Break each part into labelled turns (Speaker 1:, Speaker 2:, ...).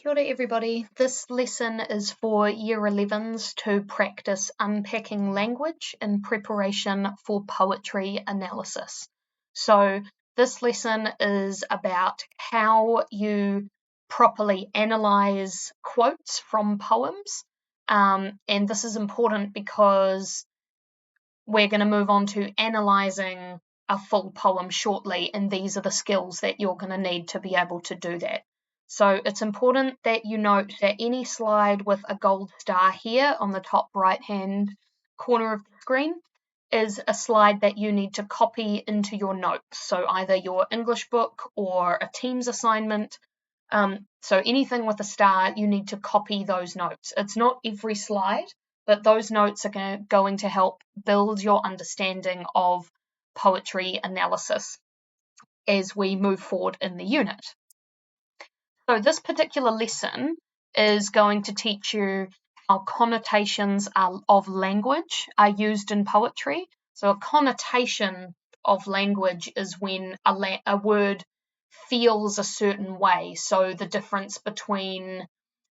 Speaker 1: Kia ora everybody. This lesson is for Year 11s to practice unpacking language in preparation for poetry analysis. So this lesson is about how you properly analyze quotes from poems. And this is important because we're going to move on to analyzing a full poem shortly, and these are the skills that you're going to need to be able to do that. So it's important that you note that any slide with a gold star here on the top right-hand corner of the screen is a slide that you need to copy into your notes. So either your English book or a Teams assignment. So anything with a star, you need to copy those notes. It's not every slide, but those notes are going to help build your understanding of poetry analysis as we move forward in the unit. So this particular lesson is going to teach you how connotations of language are used in poetry. So a connotation of language is when a word feels a certain way. So the difference between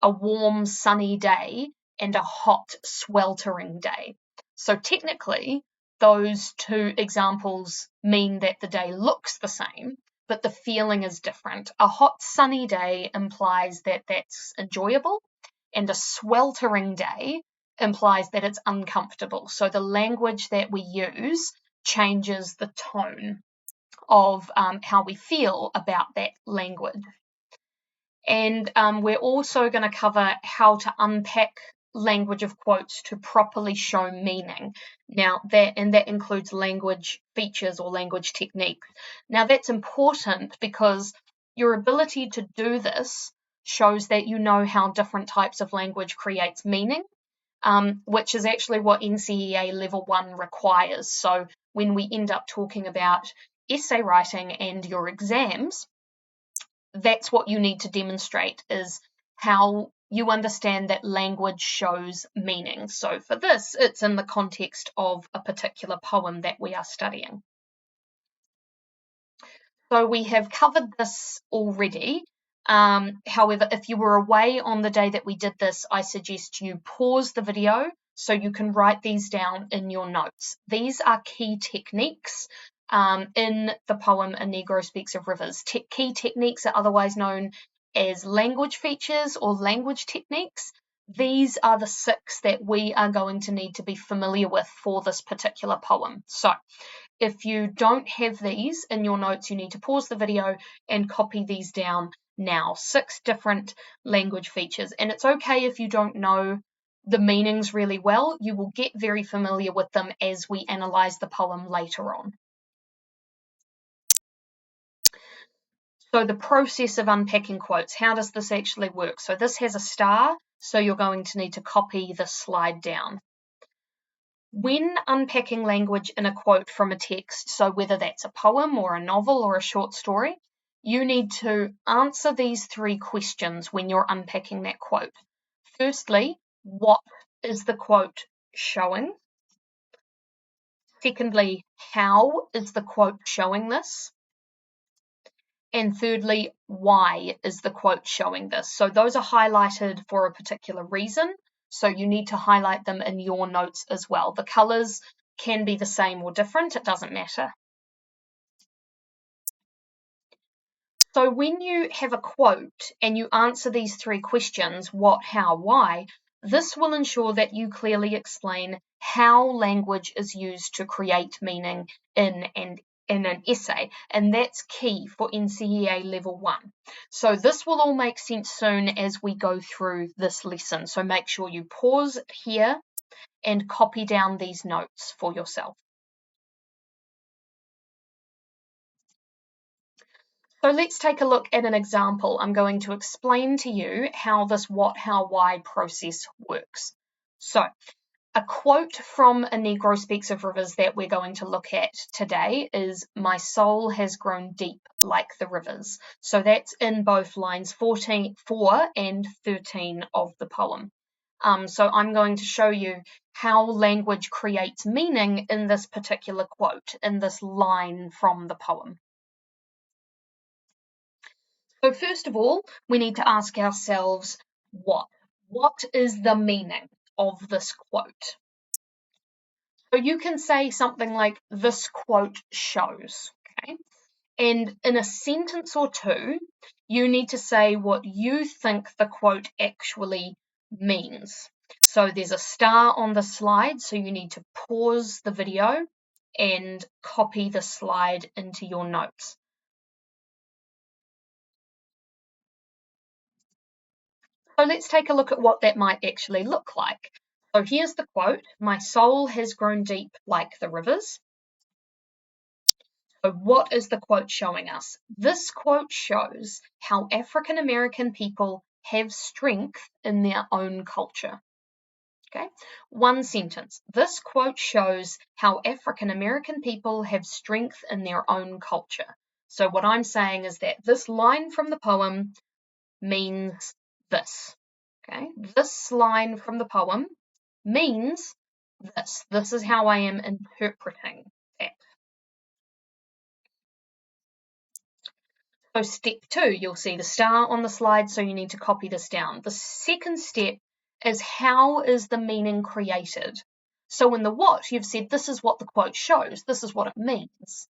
Speaker 1: a warm, sunny day and a hot, sweltering day. So technically, those two examples mean that the day looks the same, but the feeling is different. A hot, sunny day implies that that's enjoyable, and a sweltering day implies that it's uncomfortable. So the language that we use changes the tone of how we feel about that language. And we're also going to cover how to unpack language of quotes to properly show meaning. Now that includes language features or language techniques. Now that's important because your ability to do this shows that you know how different types of language creates meaning, which is actually what NCEA Level 1 requires. So when we end up talking about essay writing and your exams, that's what you need to demonstrate, is how you understand that language shows meaning. So for this, it's in the context of a particular poem that we are studying. So we have covered this already. However, if you were away on the day that we did this, I suggest you pause the video so you can write these down in your notes. These are key techniques in the poem A Negro Speaks of Rivers. Key techniques are otherwise known as language features or language techniques. These are the 6 that we are going to need to be familiar with for this particular poem. So if you don't have these in your notes, you need to pause the video and copy these down now. 6 different language features. And it's okay if you don't know the meanings really well. You will get very familiar with them as we analyze the poem later on. So the process of unpacking quotes, how does this actually work? So this has a star, so you're going to need to copy the slide down. When unpacking language in a quote from a text, so whether that's a poem or a novel or a short story, you need to answer these 3 questions when you're unpacking that quote. Firstly, what is the quote showing? Secondly, how is the quote showing this? And thirdly, why is the quote showing this? So those are highlighted for a particular reason. So you need to highlight them in your notes as well. The colors can be the same or different. It doesn't matter. So when you have a quote and you answer these 3 questions, what, how, why, this will ensure that you clearly explain how language is used to create meaning in an essay, and that's key for NCEA Level 1. So this will all make sense soon as we go through this lesson. So make sure you pause here and copy down these notes for yourself. So let's take a look at an example. I'm going to explain to you how this what, how, why process works. So a quote from A Negro Speaks of Rivers that we're going to look at today is, "My soul has grown deep like the rivers." So that's in both lines 4 and 13 of the poem. So I'm going to show you how language creates meaning in this particular quote, in this line from the poem. So first of all, we need to ask ourselves what? What is the meaning of this quote? So you can say something like, this quote shows, okay? And in a sentence or two, you need to say what you think the quote actually means. So there's a star on the slide, so you need to pause the video and copy the slide into your notes. So let's take a look at what that might actually look like. So here's the quote, my soul has grown deep like the rivers. So what is the quote showing us? This quote shows how African American people have strength in their own culture. Okay, one sentence. This quote shows how African American people have strength in their own culture. So what I'm saying is that this line from the poem means this. Okay, this line from the poem means this. This is how I am interpreting that. So step 2, you'll see the star on the slide, so you need to copy this down. The second step is, how is the meaning created? So in the what, you've said this is what the quote shows, this is what it means.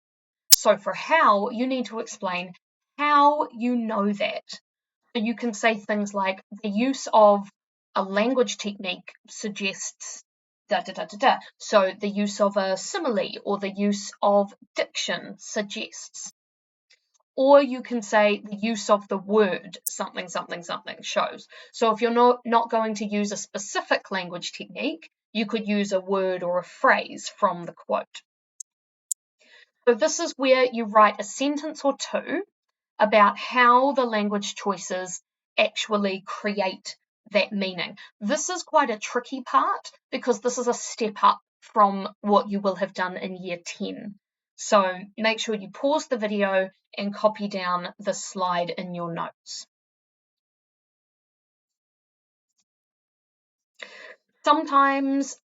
Speaker 1: So for how, you need to explain how you know that. So you can say things like, the use of a language technique suggests da da da da da. So the use of a simile or the use of diction suggests. Or you can say the use of the word something something something shows. So if you're not going to use a specific language technique, you could use a word or a phrase from the quote. So this is where you write a sentence or two about how the language choices actually create that meaning. This is quite a tricky part because this is a step up from what you will have done in year 10. So make sure you pause the video and copy down the slide in your notes. Sometimes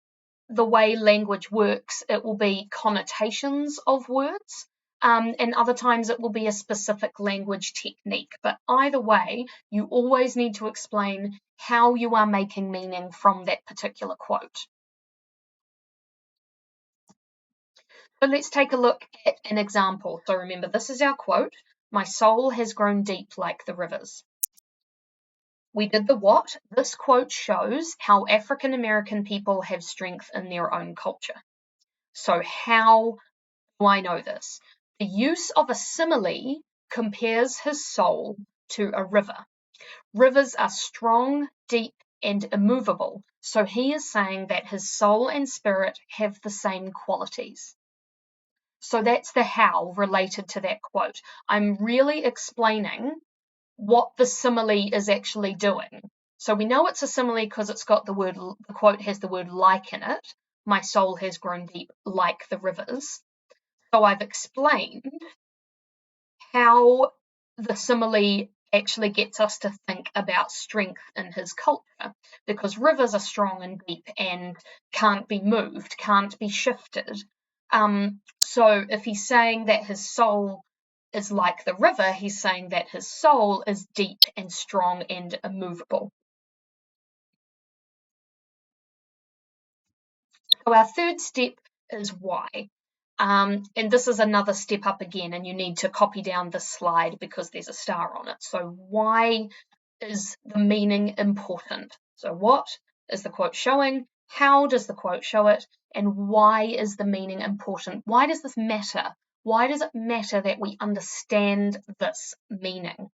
Speaker 1: the way language works, it will be connotations of words, and other times it will be a specific language technique. But either way, you always need to explain how you are making meaning from that particular quote. So let's take a look at an example. So remember, this is our quote, my soul has grown deep like the rivers. We did the what. This quote shows how African American people have strength in their own culture. So how do I know this? The use of a simile compares his soul to a river. Rivers are strong, deep, and immovable. So he is saying that his soul and spirit have the same qualities. So that's the how related to that quote. I'm really explaining what the simile is actually doing. So we know it's a simile because it's got the quote has the word like in it. My soul has grown deep like the rivers. So I've explained how the simile actually gets us to think about strength in his culture, because rivers are strong and deep and can't be moved, can't be shifted. So if he's saying that his soul is like the river, he's saying that his soul is deep and strong and immovable. So our third step is why. And this is another step up again, and you need to copy down this slide because there's a star on it. So why is the meaning important? So what is the quote showing? How does the quote show it? And why is the meaning important? Why does this matter? Why does it matter that we understand this meaning?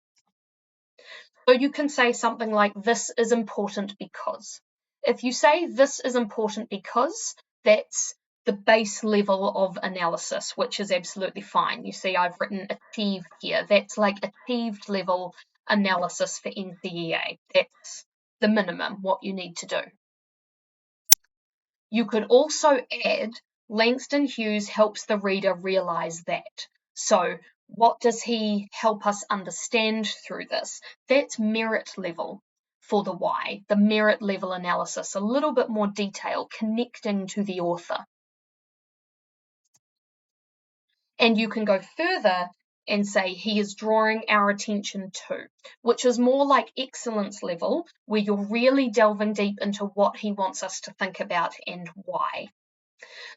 Speaker 1: So you can say something like, this is important because. If you say this is important because, that's the base level of analysis, which is absolutely fine. You see, I've written achieved here. That's like achieved level analysis for NCEA. That's the minimum, what you need to do. You could also add, Langston Hughes helps the reader realize that. So what does he help us understand through this? That's merit level for the why, the merit level analysis, a little bit more detail, connecting to the author. And you can go further and say he is drawing our attention to, which is more like excellence level, where you're really delving deep into what he wants us to think about and why.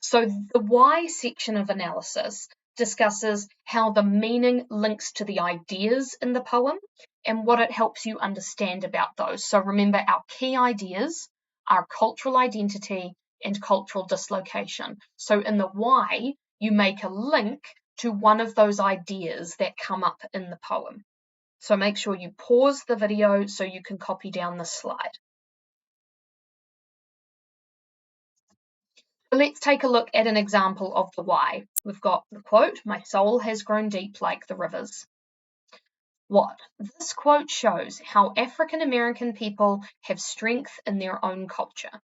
Speaker 1: So the why section of analysis discusses how the meaning links to the ideas in the poem and what it helps you understand about those. So remember, our key ideas are cultural identity and cultural dislocation. So in the why, you make a link to one of those ideas that come up in the poem. So make sure you pause the video so you can copy down the slide. Let's take a look at an example of the why. We've got the quote, "My soul has grown deep like the rivers." What? This quote shows how African American people have strength in their own culture.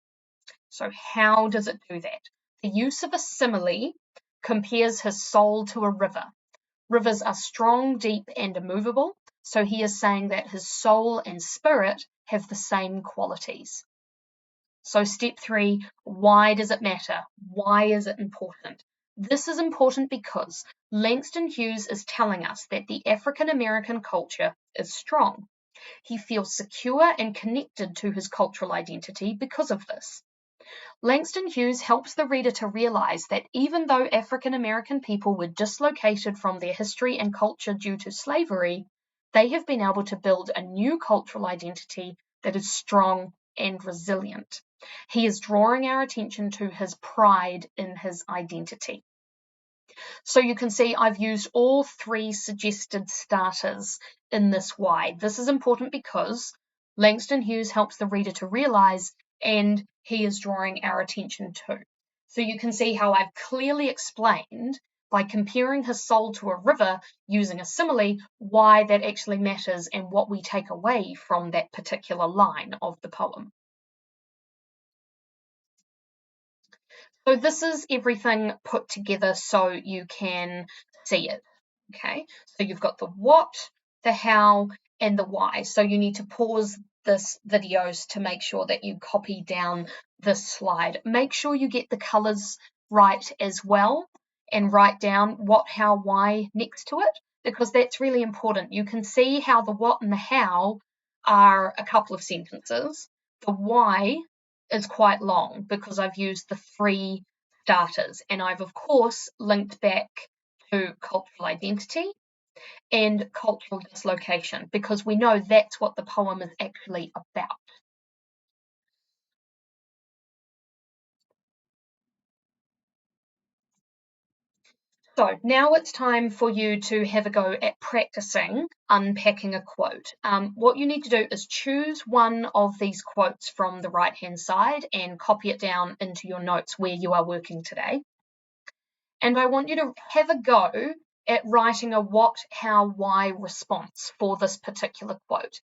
Speaker 1: So how does it do that? The use of a simile compares his soul to a river. Rivers are strong, deep, and immovable, so he is saying that his soul and spirit have the same qualities. So step 3, why does it matter? Why is it important? This is important because Langston Hughes is telling us that the African American culture is strong. He feels secure and connected to his cultural identity because of this. Langston Hughes helps the reader to realize that even though African American people were dislocated from their history and culture due to slavery, they have been able to build a new cultural identity that is strong and resilient. He is drawing our attention to his pride in his identity. So you can see I've used all 3 suggested starters in this why. This is important because Langston Hughes helps the reader to realize, and he is drawing our attention to. So you can see how I've clearly explained by comparing his soul to a river using a simile why that actually matters and what we take away from that particular line of the poem. So this is everything put together so you can see it, okay? So you've got the what, the how, and the why. So you need to pause this videos to make sure that you copy down this slide. Make sure you get the colors right as well and write down what, how, why next to it, because that's really important. You can see how the what and the how are a couple of sentences. The why is quite long because I've used the 3 starters, and I've of course linked back to cultural identity and cultural dislocation because we know that's what the poem is actually about. So now it's time for you to have a go at practicing unpacking a quote. What you need to do is choose one of these quotes from the right-hand side and copy it down into your notes where you are working today. And I want you to have a go at writing a what, how, why response for this particular quote.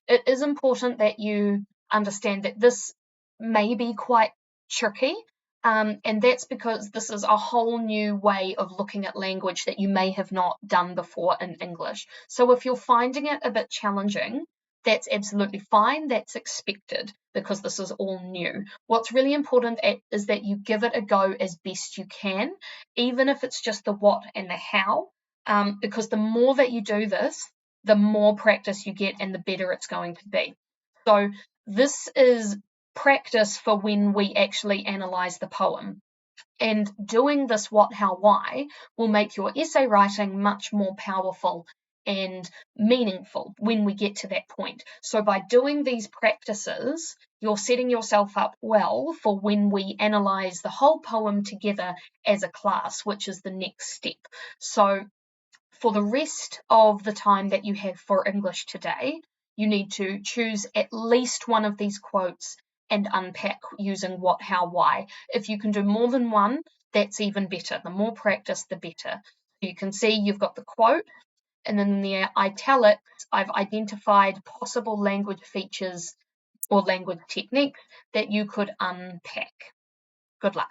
Speaker 1: It is important that you understand that this may be quite tricky, and that's because this is a whole new way of looking at language that you may have not done before in English. So if you're finding it a bit challenging, that's absolutely fine. That's expected because this is all new. What's really important is that you give it a go as best you can, even if it's just the what and the how, because the more that you do this, the more practice you get and the better it's going to be. So this is practice for when we actually analyze the poem. And doing this what, how, why will make your essay writing much more powerful and meaningful when we get to that point. So by doing these practices, you're setting yourself up well for when we analyze the whole poem together as a class, which is the next step. So for the rest of the time that you have for English today, you need to choose at least one of these quotes and unpack using what, how, why. If you can do more than one, that's even better. The more practice, the better. You can see you've got the quote, and then in the italics, I've identified possible language features or language techniques that you could unpack. Good luck.